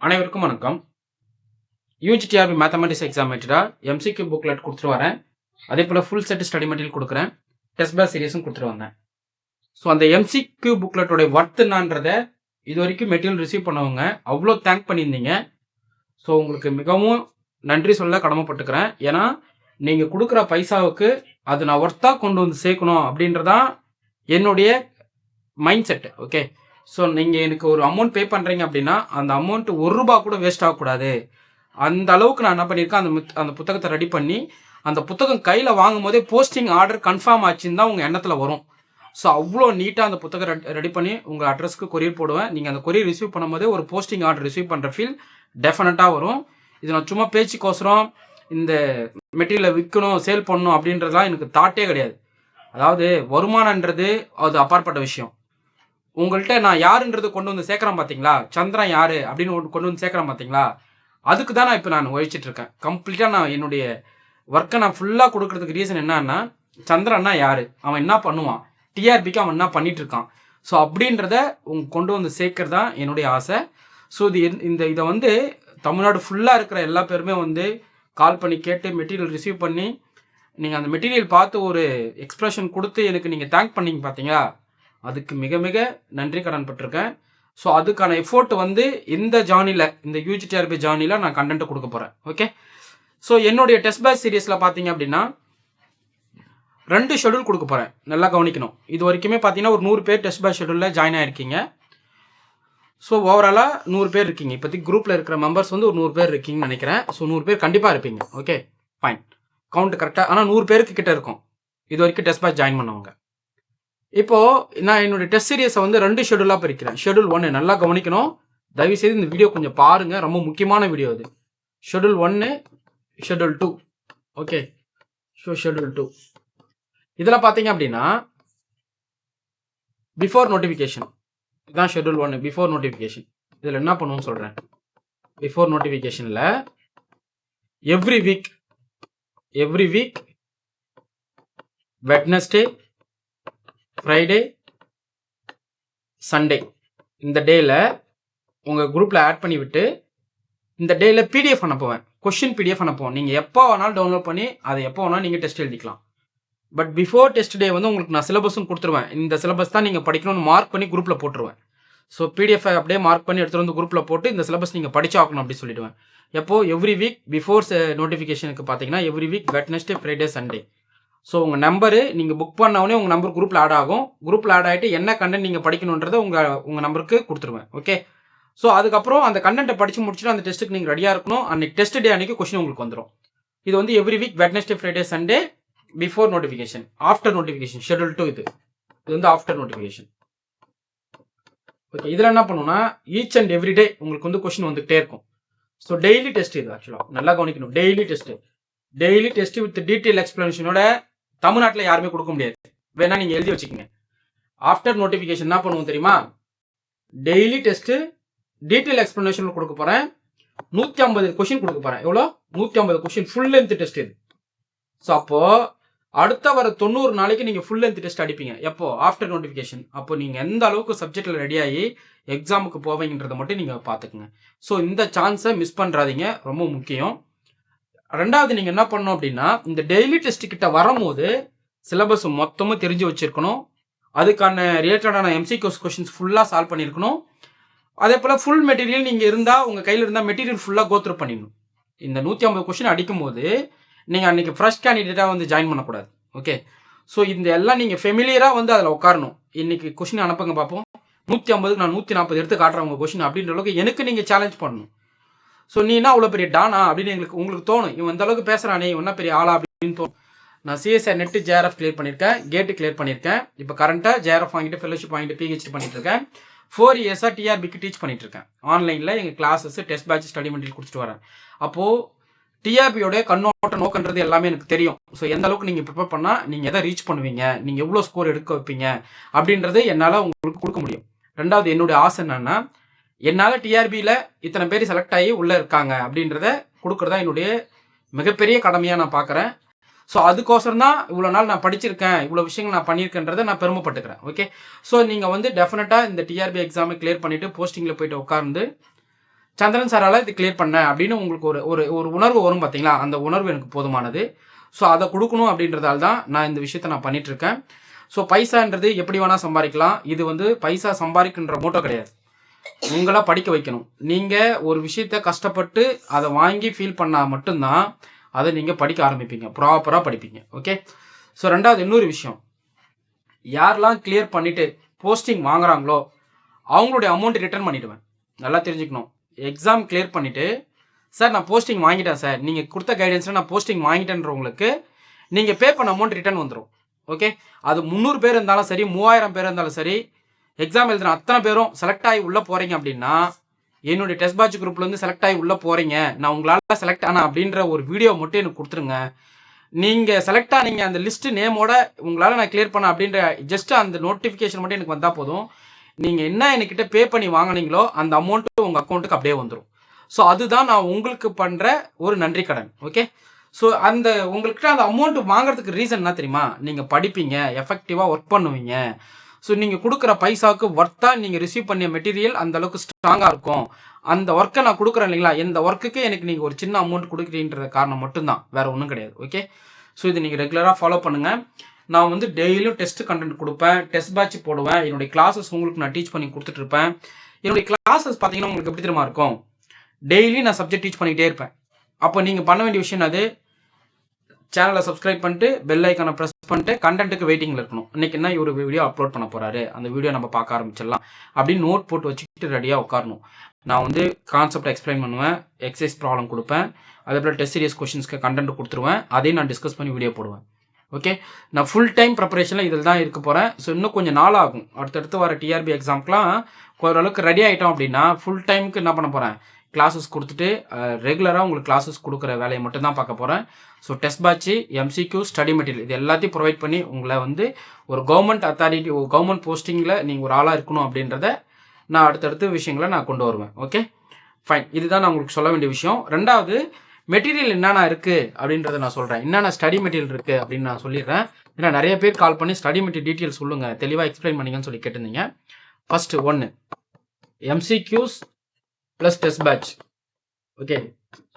அனைவருக்கும் வணக்கம். UGTRB mathematics எக்ஸாமேட்டரா MCQ booklet கொடுத்துட்டு வரேன். அதே போல் ஃபுல் செட் ஸ்டடி மெட்டீரியல் கொடுக்குறேன். டெஸ்ட் பேட்ச் சீரியஸும் கொடுத்துட்டு வந்தேன். ஸோ அந்த எம்சிக்யூ புக்லெட்டோடைய ஒர்த் என்னன்றதை இது வரைக்கும் மெட்டீரியல் ரிசீவ் பண்ணவங்க அவ்வளோ தேங்க் பண்ணியிருந்தீங்க. ஸோ உங்களுக்கு மிகவும் நன்றி சொல்ல கடமைப்பட்டுக்கிறேன். ஏன்னா நீங்கள் கொடுக்குற பைசாவுக்கு அது நான் ஒர்த்தாக கொண்டு வந்து சேர்க்கணும் அப்படின்றதான் என்னுடைய மைண்ட் செட். ஓகே, ஸோ நீங்கள் எனக்கு ஒரு அமௌண்ட் பே பண்ணுறீங்க அப்படின்னா அந்த அமௌண்ட் ₹1 கூட வேஸ்ட் ஆகக்கூடாது. அந்த அளவுக்கு நான் என்ன பண்ணியிருக்கேன், அந்த புத்தகத்தை ரெடி பண்ணி அந்த புத்தகம் கையில் வாங்கும் போதே போஸ்டிங் ஆர்டர் கன்ஃபார்ம் ஆச்சுன்னு தான் உங்கள் எண்ணத்தில் வரும். ஸோ அவ்வளோ நீட்டாக அந்த புத்தகம் ரெடி பண்ணி உங்கள் அட்ரஸ்க்கு கொரியர் போடுவேன். நீங்கள் அந்த கொரியர் ரிசீவ் பண்ணும்போதே ஒரு போஸ்டிங் ஆர்டர் ரிசீவ் பண்ணுற ஃபீல் டெஃபினட்டாக வரும். இது நான் சும்மா பேச்சுக்கோசரம் இந்த மெட்டீரியலை விற்கணும் சேல் பண்ணணும் அப்படின்றதுலாம் எனக்கு தாட்டே கிடையாது. அதாவது வருமானன்றது அது அப்பாற்பட்ட விஷயம். உங்கள்கிட்ட நான் யாருன்றது கொண்டு வந்து சேர்க்குறேன் பார்த்தீங்களா, சந்திரன் யார் அப்படின்னு கொண்டு வந்து சேர்க்குறேன் பார்த்தீங்களா, அதுக்கு தான் நான் இப்போ நான் உழைச்சிட்டு இருக்கேன். கம்ப்ளீட்டாக நான் என்னுடைய ஒர்க்கை நான் ஃபுல்லாக கொடுக்கறதுக்கு ரீசன் என்னன்னா, சந்திரன்னா யார், அவன் என்ன பண்ணுவான், டிஆர்பிக்கு அவன் என்ன பண்ணிட்டு இருக்கான், ஸோ அப்படின்றத கொண்டு வந்து சேர்க்கறது தான் என்னுடைய ஆசை. ஸோ இதை வந்து தமிழ்நாடு ஃபுல்லாக இருக்கிற எல்லா பேருமே வந்து கால் பண்ணி கேட்டு மெட்டீரியல் ரிசீவ் பண்ணி நீங்கள் அந்த மெட்டீரியல் பார்த்து ஒரு எக்ஸ்ப்ரெஷன் கொடுத்து எனக்கு நீங்கள் தேங்க் பண்ணீங்க பார்த்தீங்களா, அதுக்கு மிக மிக நன்றி கடன் பட்டிருக்கேன். ஸோ அதுக்கான எஃபோர்ட் வந்து இந்த ஜார்னியில், இந்த யூஜிடிஆர்பி ஜார்னியில் நான் கண்டென்ட் கொடுக்க போகிறேன். ஓகே, ஸோ என்னுடைய டெஸ்ட் பேட்ச் சீரீஸில் பார்த்தீங்க அப்படின்னா 2 ஷெடியூல் கொடுக்க போகிறேன். நல்லா கவனிக்கணும். இது வரைக்குமே பார்த்தீங்கன்னா ஒரு 100 பேர் டெஸ்ட் பேட்ச் ஷெடியூலில் ஜாயின் ஆகிருக்கீங்க. ஸோ ஓவராலாக 100 பேர் இருக்கீங்க. இப்போதைக்கு குரூப்பில் இருக்கிற மெம்பர்ஸ் வந்து ஒரு 100 பேர் இருக்கீங்கன்னு நினைக்கிறேன். ஸோ 100 பேர் கண்டிப்பாக இருப்பீங்க. ஓகே ஃபைன், கவுண்ட் கரெக்டாக. ஆனால் 100 பேருக்கு கிட்ட இருக்கும் இது வரைக்கும் டெஸ்ட் பேட்ச் ஜாயின் பண்ணவங்க. இப்போது நான் என்னுடைய டெஸ்ட் சீரியஸை வந்து 2 ஷெடியூலாக பிரிக்கிறேன். ஷெடியூல் 1 நல்லா கவனிக்கணும். தயவுசெய்து இந்த வீடியோ கொஞ்சம் பாருங்கள், ரொம்ப முக்கியமான வீடியோ அது. Schedule 1, schedule 2. Okay, so schedule 2 இதில் பார்த்தீங்க அப்படின்னா பிஃபோர் நோட்டிஃபிகேஷன், இதுதான் ஷெடியூல் 1 பிஃபோர் நோட்டிஃபிகேஷன். இதில் என்ன பண்ணுவோம்னு சொல்கிறேன். பிஃபோர் நோட்டிஃபிகேஷனில் every week Wednesday, Friday, Sunday இந்த டேயில் உங்கள் குரூப்பில் ஆட் பண்ணி விட்டு இந்த டேயில் பிடிஎஃப் அனுப்புவேன். கொஷின் பிடிஎஃப் அனுப்புவோம். நீங்கள் எப்போ வேணாலும் டவுன்லோட் பண்ணி அதை எப்போ வேணாலும் நீங்கள் டெஸ்ட் எழுதிக்கலாம். பட் பிஃபோர் டெஸ்ட் டே வந்து உங்களுக்கு நான் சிலபஸும் கொடுத்துருவேன். இந்த சிலபஸ் தான் நீங்கள் படிக்கணும்னு மார்க் பண்ணி குரூப்பில் போட்டுருவேன். ஸோ பிடிஎஃப் அப்படியே மார்க் பண்ணி எடுத்துகிட்டு வந்து குரூப்பில் போட்டு இந்த சிலபஸ் நீங்கள் படிச்சாக்கணும் அப்படி சொல்லிவிடுவேன். எப்போது எவ்ரி வீக் பிஃபோர் நோட்டிஃபிகேஷனுக்கு பார்த்தீங்கன்னா every week Wednesday, Friday, Sunday. So உங்கள் நம்பரு நீங்கள் புக் பண்ணவுடனே உங்கள் நம்பர் குரூப்பில் ஆட் ஆகும். குரூப்பில் ஆட் ஆகிட்டு என்ன கண்டென்ட் நீங்கள் படிக்கணுன்றதை உங்கள் நம்பருக்கு கொடுத்துருவேன். ஓகே, ஸோ அதுக்கப்புறம் அந்த கண்டென்ட்டை படித்து முடிச்சுட்டு அந்த டெஸ்ட்டுக்கு நீங்கள் ரெடியாக இருக்கணும். அன்றைக்கி டெஸ்ட் டே அன்றைக்கி கொஸ்டின் உங்களுக்கு வந்துடும். இது வந்து every week Wednesday, Friday, Sunday before notification. After notification schedule 2 இது வந்து ஆஃப்டர் நோட்டிஃபிகேஷன். ஓகே, இதில் என்ன பண்ணுன்னா ஈச் அண்ட் எவ்ரி டே உங்களுக்கு வந்து கொஸ்டின் வந்துகிட்டே இருக்கும். ஸோ டெய்லி டெஸ்ட் இது. ஆக்சுவலாக நல்லா கவனிக்கணும். டெய்லி டெஸ்ட் வித் டீட்டெயில் எக்ஸ்பிளனேஷனோட தமிழ்நாட்டில் யாருமே கொடுக்க முடியாது. வேணா நீங்கள் எழுதி வச்சுக்கோங்க. ஆஃப்டர் நோட்டிஃபிகேஷன் என்ன பண்ணுவோம் தெரியுமா, டெய்லி டெஸ்ட்டு டீட்டெயில் எக்ஸ்பிளனேஷன் கொடுக்க போகிறேன். 150 கொஸ்டின் கொடுக்க போகிறேன். எவ்வளோ? 150 கொஸ்டின் ஃபுல் லென்த் டெஸ்ட் இது. ஸோ அப்போது அடுத்த வர 90 நாளைக்கு நீங்கள் ஃபுல் லென்த் டெஸ்ட் அடிப்பீங்க. எப்போ? After notification. அப்போ நீங்கள் எந்த அளவுக்கு சப்ஜெக்டில் ரெடியாகி எக்ஸாமுக்கு போவீங்கன்றதை மட்டும் நீங்கள் பார்த்துக்குங்க. ஸோ இந்த சான்ஸை மிஸ் பண்ணுறாதீங்க, ரொம்ப முக்கியம். ரெண்டாவது நீங்கள் என்ன பண்ணணும் அப்படின்னா, இந்த டெய்லி டெஸ்ட் கிட்ட வரும்போது சிலபஸ் மொத்தமும் தெரிஞ்சு வச்சிருக்கணும். அதுக்கான ரிலேட்டடான எம்சிக்யூஸ் கொஸ்டின்ஸ் ஃபுல்லாக சால்வ் பண்ணியிருக்கணும். அதே போல் ஃபுல் மெட்டீரியல் நீங்கள் இருந்தால் உங்கள் கையில் இருந்தால் மெட்டீரியல் ஃபுல்லாக கோத்ரூ பண்ணிடணும். இந்த 150 கொஸ்டின் அடிக்கும் போது நீங்கள் அன்றைக்கி ஃப்ரெஷ் கேண்டிடேட்டாக வந்து ஜாயின் பண்ணக்கூடாது. ஓகே, ஸோ இந்த எல்லாம் நீங்கள் ஃபெமிலியராக வந்து அதில் உட்காரணும். இன்றைக்கி கொஸ்டின் அனுப்புங்க பார்ப்போம். 150க்கு நான் 140 எடுத்து காட்டுறேன் உங்கள் கொஸ்டின் அப்படின்ற அளவுக்கு எனக்கு நீங்கள் சேலஞ்ச் பண்ணணும். ஸோ நீ என்ன அவ்வளோ பெரிய டானா அப்படின்னு உங்களுக்கு தோணும். இவன் இந்த அளவுக்கு பேசுகிறானே, இவன் என்ன பெரிய ஆளா அப்படின்னு தோணும். நான் சிஎஸ்ஆர் நெட்டு ஜேஆர்எஃப் கிளியர் பண்ணியிருக்கேன், கேட்டு கிளியர் பண்ணியிருக்கேன். இப்போ கரண்ட்டாக ஜேஆர்எஃப் வாங்கிட்டு ஃபெல்லோஷிப் வாங்கிட்டு பிஹெச்டி பண்ணிட்டு இருக்கேன். 4 இயர்ஸாக டிஆர்பிக்கு டீச் பண்ணிட்டு இருக்கேன். ஆன்லைனில் எங்கள் classes, test batch, study material கொடுத்துட்டு வரேன். அப்போது டிஆர்பியோட கண்ணோட்ட நோக்கன்றது எல்லாமே எனக்கு தெரியும். ஸோ எந்த அளவுக்கு நீங்கள் ப்ரிப்பேர் பண்ணால் நீங்கள் எதை ரீச் பண்ணுவீங்க, நீங்கள் எவ்வளோ ஸ்கோர் எடுக்க வைப்பீங்க அப்படின்றது என்னால் உங்களுக்கு கொடுக்க முடியும். ரெண்டாவது என்னுடைய ஆசை என்னன்னா, என்னால் டிஆர்பியில் இத்தனை பேர் செலக்ட் ஆகி உள்ளே இருக்காங்க அப்படின்றத கொடுக்குறதா என்னுடைய மிகப்பெரிய கடமையாக நான் பார்க்குறேன். ஸோ அதுக்கோசரம் தான் இவ்வளோ நாள் நான் படிச்சிருக்கேன், இவ்வளோ விஷயங்கள் நான் பண்ணியிருக்கேன்றதை நான் பெருமைப்பட்டுக்கிறேன். ஓகே, ஸோ நீங்கள் வந்து டெஃபினட்டாக இந்த டிஆர்பி எக்ஸாமை கிளியர் பண்ணிவிட்டு போஸ்டிங்கில் போயிட்டு உட்கார்ந்து சந்திரன் சாரால் இது கிளியர் பண்ணேன் அப்படின்னு உங்களுக்கு ஒரு ஒரு ஒரு உணர்வு வரும் பார்த்தீங்களா, அந்த உணர்வு எனக்கு போதுமானது. ஸோ அதை கொடுக்கணும் அப்படின்றதால தான் நான் இந்த விஷயத்த நான் பண்ணிகிட்ருக்கேன். ஸோ பைசான்றது எப்படி வேணால் சம்பாதிக்கலாம். இது வந்து பைசா சம்பாதிக்கின்ற மோட்டோ கிடையாது. உங்களை படிக்க வைக்கணும். நீங்கள் ஒரு விஷயத்த கஷ்டப்பட்டு அதை வாங்கி ஃபீல் பண்ணால் மட்டும்தான் அதை நீங்கள் படிக்க ஆரம்பிப்பீங்க, ப்ராப்பராக படிப்பீங்க. ஓகே. ஸோ ரெண்டாவது இன்னொரு விஷயம், யாரெல்லாம் கிளியர் பண்ணிவிட்டு போஸ்டிங் வாங்குறாங்களோ அவங்களுடைய அமௌண்ட் ரிட்டர்ன் பண்ணிவிடுவேன். நல்லா தெரிஞ்சுக்கணும். எக்ஸாம் கிளியர் பண்ணிவிட்டு சார் நான் போஸ்டிங் வாங்கிட்டேன் சார், நீங்கள் கொடுத்த கைடன்ஸில் நான் போஸ்டிங் வாங்கிட்டேன்றவங்களுக்கு நீங்கள் பே பண்ண அமௌண்ட் ரிட்டர்ன் வந்துடும். ஓகே. அது 300 பேர் இருந்தாலும் சரி, 3000 பேர் இருந்தாலும் சரி, எக்ஸாம் எழுதுன அத்தனை பேரும் செலக்ட் ஆகி உள்ளே போகிறீங்க அப்படின்னா, என்னுடைய டெஸ்ட் பேட்ச் குரூப்லேருந்து செலக்ட் ஆகி உள்ளே போகிறீங்க, நான் உங்களால் செலக்ட் ஆனால் அப்படின்ற ஒரு வீடியோ மட்டும் எனக்கு கொடுத்துருங்க. நீங்கள் செலக்ட் ஆனீங்க அந்த லிஸ்ட்டு நேமோட உங்களால் நான் கிளியர் பண்ண அப்படின்ற ஜஸ்ட் அந்த நோட்டிஃபிகேஷன் மட்டும் எனக்கு வந்தால் போதும். நீங்கள் என்ன என்கிட்ட பே பண்ணி வாங்கினீங்களோ அந்த அமௌண்ட்டு உங்கள் அக்கௌண்ட்டுக்கு அப்படியே வந்துடும். ஸோ அதுதான் நான் உங்களுக்கு பண்ணுற ஒரு நன்றி கடன். ஓகே. ஸோ அந்த உங்கள்கிட்ட அந்த அமௌண்ட் வாங்குறதுக்கு ரீசன் என்ன தெரியுமா, நீங்கள் படிப்பீங்க, எஃபெக்டிவாக ஒர்க் பண்ணுவீங்க. ஸோ நீங்கள் கொடுக்குற பைசாவுக்கு ஒர்த்தாக நீங்கள் ரிசீவ் பண்ணிய மெட்டீரியல் அந்த அளவுக்கு ஸ்ட்ராங்காக இருக்கும். அந்த ஒர்க்கை நான் கொடுக்குறேன் இல்லைங்களா, இந்த ஒர்க்குக்கு எனக்கு நீங்கள் ஒரு சின்ன அமௌண்ட் கொடுக்குறீன்ற காரணம் மட்டும்தான், வேறு ஒன்றும் கிடையாது. ஓகே. ஸோ இது நீங்கள் ரெகுலராக ஃபாலோ பண்ணுங்கள். நான் வந்து டெய்லியும் டெஸ்ட் கண்டென்ட் கொடுப்பேன், டெஸ்ட் பேட்ச் போடுவேன், என்னுடைய கிளாஸஸ் உங்களுக்கு நான் டீச் பண்ணி கொடுத்துட்ருப்பேன். என்னுடைய கிளாஸஸ் பார்த்தீங்கன்னா உங்களுக்கு எப்படி தெரியுமா இருக்கும், டெய்லி நான் சப்ஜெக்ட் டீச் பண்ணிகிட்டே இருப்பேன். அப்போ நீங்கள் பண்ண வேண்டிய விஷயம் அது, சேனலை சப்ஸ்கிரைப் பண்ணிட்டு பெல் ஐக்கானை ப்ரெஸ் பண்ணிட்டு கண்டென்ட்டுக்கு வெயிட்டிங்கில் இருக்கணும். இன்றைக்கி என்ன ஒரு வீடியோ அப்லோட் பண்ண போகிறாரு, அந்த வீடியோ நம்ம பார்க்க ஆரம்பிச்சிடலாம் அப்படின்னு நோட் போட்டு வச்சுக்கிட்டு ரெடியாக உட்காரணும். நான் வந்து கான்செப்ட் எக்ஸ்பிளைன் பண்ணுவேன், எக்ஸசைஸ் ப்ராப்ளம் கொடுப்பேன், அதே போல் டெஸ்ட் சீரியஸ் கொஷின்ஸ்க்கு கண்டென்ட் கொடுத்துருவேன், அதையும் நான் டிஸ்கஸ் பண்ணி வீடியோ போடுவேன். ஓகே. நான் ஃபுல் டைம் ப்ரிப்பரேஷனில் இதில் தான் இருக்க போகிறேன். ஸோ இன்னும் கொஞ்சம் நாள் ஆகும். அடுத்தடுத்து வர டிஆர்பி எக்ஸாம்க்குலாம் ஓரளவுக்கு ரெடி ஆகிட்டோம் அப்படின்னா ஃபுல் டைமுக்கு என்ன பண்ண போகிறேன், கிளாஸஸ் கொடுத்துட்டு ரெகுலராக உங்களுக்கு கிளாஸஸ் கொடுக்குற வேலையை மட்டும்தான் பார்க்க போகிறேன். So test patch, MCQ, study material இது எல்லாத்தையும் ப்ரொவைட் பண்ணி உங்களை வந்து ஒரு கவர்மெண்ட் அத்தாரிட்டி, ஒரு கவர்மெண்ட் போஸ்டிங்கில் நீங்கள் ஒரு ஆளாக இருக்கணும் அப்படின்றத நான் அடுத்தடுத்த விஷயங்களை நான் கொண்டு வருவேன். Okay fine. இதுதான் நான் உங்களுக்கு சொல்ல வேண்டிய விஷயம். ரெண்டாவது, மெட்டீரியல் என்னென்ன இருக்குது அப்படின்றத நான் சொல்கிறேன். என்னென்ன ஸ்டடி மெட்டீரியல் இருக்குது அப்படின்னு நான் சொல்லிடுறேன். ஏன்னா நிறைய பேர் கால் பண்ணி ஸ்டடி மெட்டீரியல் டீட்டெயில் சொல்லுங்கள், தெளிவாக எக்ஸ்பிளைன் பண்ணிங்கன்னு சொல்லி கேட்டிருந்தீங்க. First 1 MCQs plus test batch. Okay.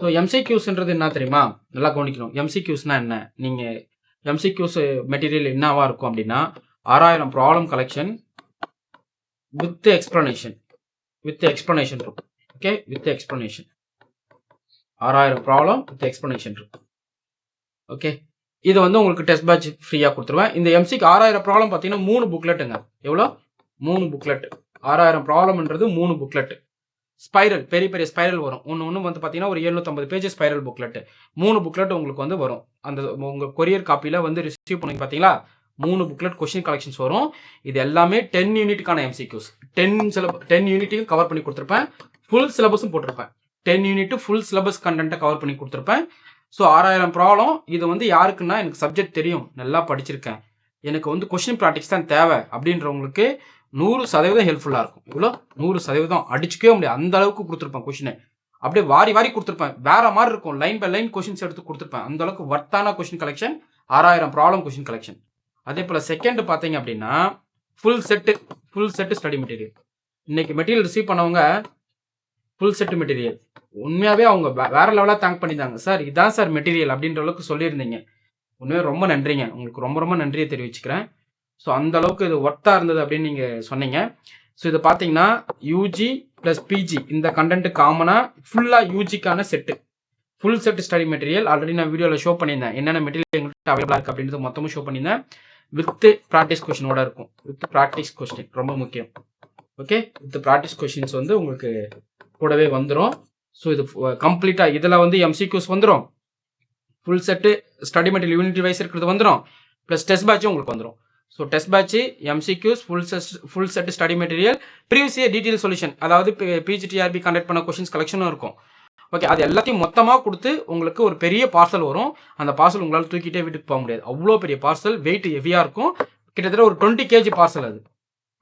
So எம்சிக்யூஸ்ன்றது என்ன தெரியுமா, நல்லா கவனிக்கணும். எம்சிக்யூஸ்னால் என்ன, நீங்கள் எம்சிக்யூஸ் மெட்டீரியல் என்னவா இருக்கும் அப்படின்னா 6000 ப்ராப்ளம் கலெக்ஷன் வித் எக்ஸ்ப்ளனேஷன் இருக்கும். Okay. With explanation 6000 problem with explanation இருக்கும். ஓகே. இது வந்து உங்களுக்கு டெஸ்ட் பேட்ச் ஃப்ரீயாக கொடுத்துருவேன். இந்த எம்சிக்கு 6000 ப்ராப்ளம் பார்த்தீங்கன்னா 3 புக்லெட்டுங்க. எவ்வளோ? 3 புக்லெட். 6000 ப்ராப்ளம்ன்றது 3 புக்லெட். ஸ்பைரல், பெரிய பெரிய ஸ்பைரல் வரும். ஒன்று வந்து பார்த்தீங்கன்னா ஒரு 750 பேஜ் ஸ்பைரல் புக்லெட். 3 புக்லெட் உங்களுக்கு வந்து வரும். அந்த உங்கள் கொரியர் காப்பியில் வந்து ரிசீவ் பண்ணுங்க பார்த்தீங்களா, 3 புக்லெட் கொஸ்டின் கலெக்ஷன்ஸ் வரும். இது எல்லாமே 10 யூனிட்டுக்கான எம்சிக்யூஸ். 10 யூனிட்டையும் கவர் பண்ணி கொடுத்துருப்பேன். ஃபுல் சிலபஸும் போட்டிருப்பேன். 10 யூனிட்டு ஃபுல் சிலபஸ் கண்டென்ட்டை கவர் பண்ணி கொடுத்துருப்பேன். So 6000 problem. இது வந்து யாருக்குன்னா, எனக்கு சப்ஜெக்ட் தெரியும், நல்லா படிச்சிருக்கேன், எனக்கு வந்து கொஸ்டின் ப்ராக்டிஸ் தான் தேவை அப்படின்றவங்களுக்கு 100% ஹெல்ப்ஃபுல்லாக இருக்கும். இவ்வளோ 100% அடிச்சுக்கவே முடியாது, அந்த அளவுக்கு கொடுத்துருப்பேன். கொஸ்டினை அப்படியே வாரி வாரி கொடுத்துருப்பேன். வேற மாதிரி இருக்கும், லைன் பை லைன் கொஸ்டின்ஸ் எடுத்து கொடுத்துருப்பேன். அந்த அளவுக்கு வர்த்தான question collection 6000 problem question collection. அதே போல் செகண்ட் பார்த்தீங்க அப்படின்னா ஃபுல் செட்டு ஸ்டடி மெட்டீரியல். இன்னைக்கு மெட்டீரியல் ரிசீவ் பண்ணவங்க ஃபுல் செட்டு மெட்டீரியல் உண்மையாகவே அவங்க வேற லெவலாக தேங்க் பண்ணியிருந்தாங்க. சார் இதான் சார் மெட்டீரியல் அப்படின்ற அளவுக்கு சொல்லியிருந்தீங்க. உண்மையாக ரொம்ப நன்றிங்க, உங்களுக்கு ரொம்ப ரொம்ப நன்றியை தெரிவிச்சுக்கிறேன். ஸோ அந்த அளவுக்கு இது ஒர்த்தாக இருந்தது அப்படின்னு நீங்கள் சொன்னீங்க. ஸோ இது பார்த்தீங்கன்னா யூஜி ப்ளஸ் பிஜி இந்த கண்டென்ட் காமனாக ஃபுல்லாக யூஜிக்கான set, full set study material. Already நான் வீடியோவில் ஷோ பண்ணியிருந்தேன், என்னென்ன மெட்டீரியல் எங்கள்கிட்ட அவைலபிளாக இருக்குது அப்படின்றது மொத்தமும் ஷோ பண்ணியிருந்தேன். வித் ப்ராக்டிஸ் கொஸ்டினோட இருக்கும். வித் ப்ராக்டிஸ் கொஸ்டின் ரொம்ப முக்கியம். ஓகே. வித் ப்ராக்டிஸ் கொஸ்டின்ஸ் வந்து உங்களுக்கு கூடவே வந்துடும். ஸோ இது கம்ப்ளீட்டாக இதில் வந்து எம்சிக்யூஸ் வந்துடும், full set study material unit wise இருக்கிறது வந்துடும், ப்ளஸ் டெஸ்ட் பேட்சும் உங்களுக்கு வந்துடும். So test batch, MCQs, full set study material, previous year detail solution, அதாவது பிஜிடிஆர்பி கண்டக்ட் பண்ண கொஸ்டின்ஸ் கலெக்ஷனும் இருக்கும். ஓகே. அது எல்லாத்தையும் மொத்தமாக கொடுத்து உங்களுக்கு ஒரு பெரிய பார்சல் வரும். அந்த பார்சல் உங்களால் தூக்கிட்டே வீட்டுக்கு போக முடியாது, அவ்வளோ பெரிய பார்சல், வெயிட் ஹெவியாக இருக்கும். கிட்டத்தட்ட ஒரு 20 kg பார்சல். அது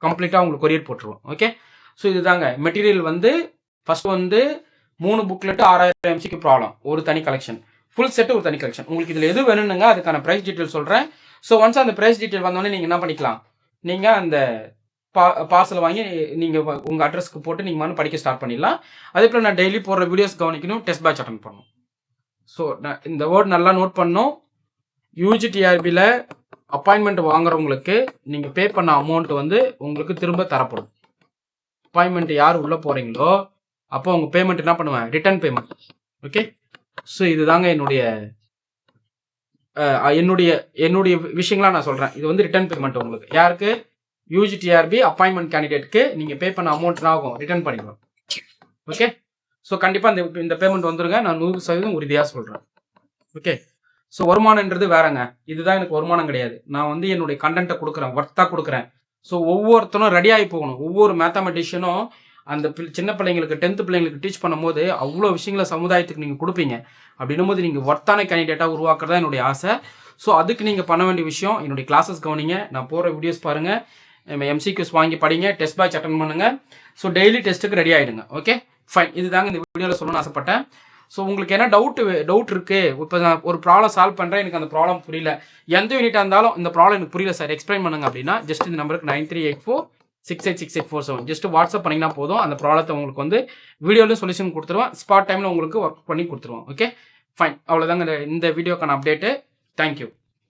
கம்ப்ளீட்டாக உங்களுக்கு கொரியர் போட்டுருவோம். ஓகே. ஸோ இதுதாங்க மெட்டீரியல். வந்து ஃபர்ஸ்ட் வந்து 3 புக்லெட்டு 6000 எம்சிக்யூ ப்ராப்ளம் ஒரு தனி கலெக்ஷன், ஃபுல் செட்டு ஒரு தனி கலெக்ஷன். உங்களுக்கு இதில் எது வேணும்னுங்க அதுக்கான ப்ரைஸ் டீட்டெயில் சொல்கிறேன். ஸோ ஒன்ஸ் அந்த ப்ரைஸ் டீட்டெயில் வந்தோடனே நீங்கள் என்ன பண்ணிக்கலாம், நீங்கள் அந்த பார்சல் வாங்கி நீங்கள் உங்கள் அட்ரஸ்க்கு போட்டு நீங்கள் படிக்க ஸ்டார்ட் பண்ணிடலாம். அதே போல் நான் டெய்லி போடுற வீடியோஸ் கவனிக்கணும், டெஸ்ட் பேட்ச் அட்டன் பண்ணணும். ஸோ நான் இந்த வேர்ட் நல்லா நோட் பண்ணணும். யூஜிடிஆர்பியில் அப்பாயின்மெண்ட் வாங்குறவங்களுக்கு நீங்கள் பே பண்ண அமௌண்ட் வந்து உங்களுக்கு திரும்ப தரப்படும். அப்பாயின்மெண்ட் யார் உள்ளே போகிறீங்களோ அப்போ உங்கள் பேமெண்ட் என்ன பண்ணுவேன், ரிட்டர்ன் பேமெண்ட். ஓகே, ஸோ இதுதாங்க என்னுடைய விஷயங்களா நான் சொல்கிறேன். இது வந்து ரிட்டர்ன் பேமெண்ட் உங்களுக்கு யாருக்கு, யூஜிடிஆர்பி அப்பாயின்மெண்ட் கேண்டிடேட்க்கு நீங்கள் பே பண்ண அமௌண்ட் ஆகும், ரிட்டர்ன் பண்ணிக்கலாம். ஓகே, ஸோ கண்டிப்பாக இந்த பேமெண்ட் வந்துருங்க, நான் 100% உறுதியாக சொல்கிறேன். ஓகே, ஸோ வருமானன்றது வேறங்க, இதுதான் எனக்கு வருமானம் கிடையாது. நான் வந்து என்னுடைய கண்டென்ட்டை கொடுக்குறேன், ஒர்த்தாக கொடுக்குறேன். ஸோ ஒவ்வொருத்தரும் ரெடியாகி போகணும். ஒவ்வொரு மேத்தமெட்டிஷியனும் அந்த சின்ன பிள்ளைங்களுக்கு 10th பிள்ளைங்களுக்கு டீச் பண்ணும்போது அவ்வளோ விஷயங்களை சமுதாயத்துக்கு நீங்கள் கொடுப்பீங்க. அப்படின்னும் போது நீங்கள் ஒர்த்தான கேண்டிடேட்டாக உருவாக்குறதா என்னுடைய ஆசை. ஸோ அதுக்கு நீங்கள் பண்ண வேண்டிய விஷயம், என்னுடைய கிளாஸஸ் கவனிங்க, நான் போகிற வீடியோஸ் பாருங்கள், MCQs வாங்கி படிங்க, டெஸ்ட் பேட்ச் அட்டன் பண்ணுங்கள். ஸோ டெய்லி டெஸ்ட்டுக்கு ரெடி ஆகிடுங்க. ஓகே ஃபைன், இதுதாங்க இந்த வீடியோவில் சொல்லணும்னு ஆசைப்பட்டேன். ஸோ உங்களுக்கு என்ன டவுட் இருக்குது, இப்போ நான் ஒரு ப்ராப்ளம் சால்வ் பண்ணுறேன், எனக்கு அந்த ப்ராப்ளம் புரியல, எந்த யூனிட்டாக இருந்தாலும் இந்த ப்ராப்ளம் எனக்கு புரியல சார், எக்ஸ்பிளைன் பண்ணுங்க அப்படின்னா ஜஸ்ட் இந்த நம்பருக்கு 9384686847 ஜஸ்ட் வாட்ஸ்அப் பண்ணிங்கன்னா போதும். அந்த ப்ராப்ளத்தை உங்களுக்கு வந்து வீடியோலையும் சொல்யூஷன் கொடுத்துருவேன், ஸ்பாட் டைமில் உங்களுக்கு ஒர்க் பண்ணி கொடுத்துருவோம். ஓகே ஃபைன், அவ்வளோதாங்க இந்த வீடியோக்கான அப்டேட்டு. தேங்க்யூ.